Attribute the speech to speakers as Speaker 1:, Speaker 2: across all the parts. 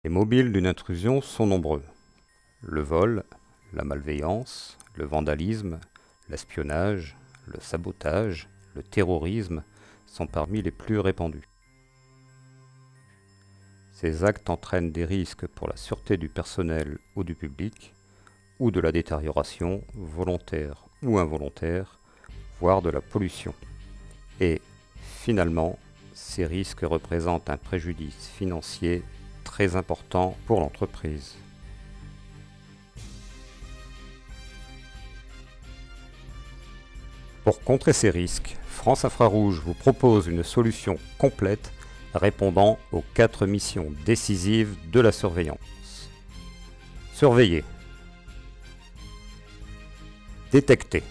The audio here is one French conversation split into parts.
Speaker 1: Les mobiles d'une intrusion sont nombreux. Le vol, la malveillance, le vandalisme, l'espionnage, le sabotage, le terrorisme sont parmi les plus répandus. Ces actes entraînent des risques pour la sûreté du personnel ou du public, ou de la détérioration, volontaire ou involontaire, voire de la pollution. Et, finalement, ces risques représentent un préjudice financier très important pour l'entreprise. Pour contrer ces risques, France Infrarouge vous propose une solution complète répondant aux 4 missions décisives de la surveillance. Surveiller, détecter,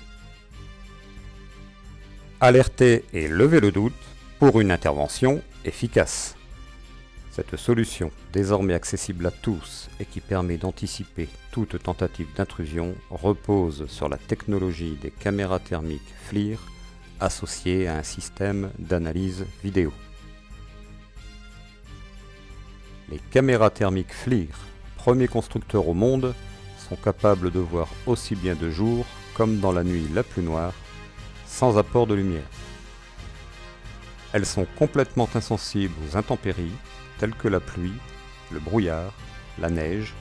Speaker 1: alerter et lever le doute pour une intervention efficace. Cette solution, désormais accessible à tous et qui permet d'anticiper toute tentative d'intrusion, repose sur la technologie des caméras thermiques FLIR associées à un système d'analyse vidéo. Les caméras thermiques FLIR, premiers constructeurs au monde, sont capables de voir aussi bien de jour comme dans la nuit la plus noire, sans apport de lumière. Elles sont complètement insensibles aux intempéries, telles que la pluie, le brouillard, la neige,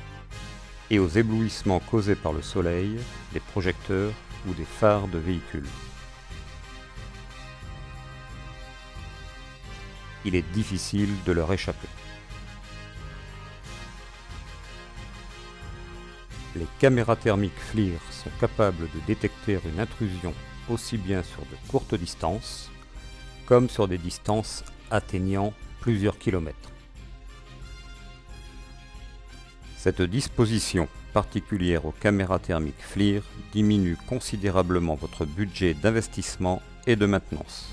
Speaker 1: et aux éblouissements causés par le soleil, les projecteurs ou des phares de véhicules. Il est difficile de leur échapper. Les caméras thermiques FLIR sont capables de détecter une intrusion aussi bien sur de courtes distances, comme sur des distances atteignant plusieurs kilomètres. Cette disposition particulière aux caméras thermiques FLIR diminue considérablement votre budget d'investissement et de maintenance.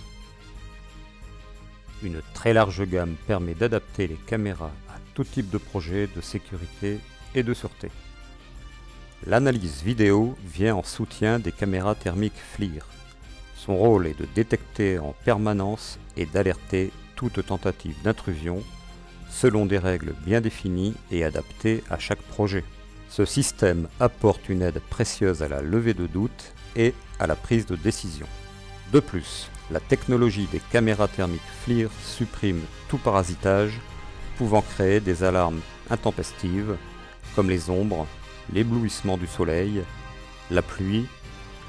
Speaker 1: Une très large gamme permet d'adapter les caméras à tout type de projet de sécurité et de sûreté. L'analyse vidéo vient en soutien des caméras thermiques FLIR. Son rôle est de détecter en permanence et d'alerter toute tentative d'intrusion selon des règles bien définies et adaptées à chaque projet. Ce système apporte une aide précieuse à la levée de doute et à la prise de décision. De plus, la technologie des caméras thermiques FLIR supprime tout parasitage pouvant créer des alarmes intempestives comme les ombres, l'éblouissement du soleil, la pluie,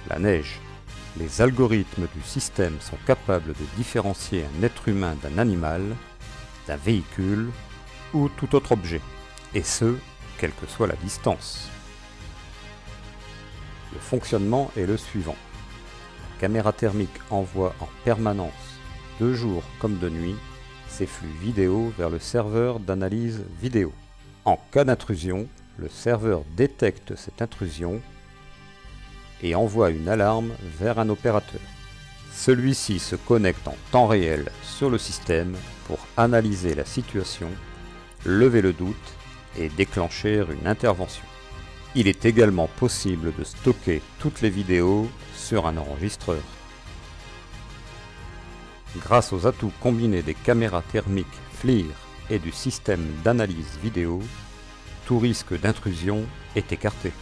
Speaker 1: la neige. Les algorithmes du système sont capables de différencier un être humain d'un animal, d'un véhicule ou tout autre objet, et ce, quelle que soit la distance. Le fonctionnement est le suivant. La caméra thermique envoie en permanence, de jour comme de nuit, ses flux vidéo vers le serveur d'analyse vidéo. En cas d'intrusion, le serveur détecte cette intrusion et envoie une alarme vers un opérateur. Celui-ci se connecte en temps réel sur le système pour analyser la situation, lever le doute et déclencher une intervention. Il est également possible de stocker toutes les vidéos sur un enregistreur. Grâce aux atouts combinés des caméras thermiques FLIR et du système d'analyse vidéo, tout risque d'intrusion est écarté.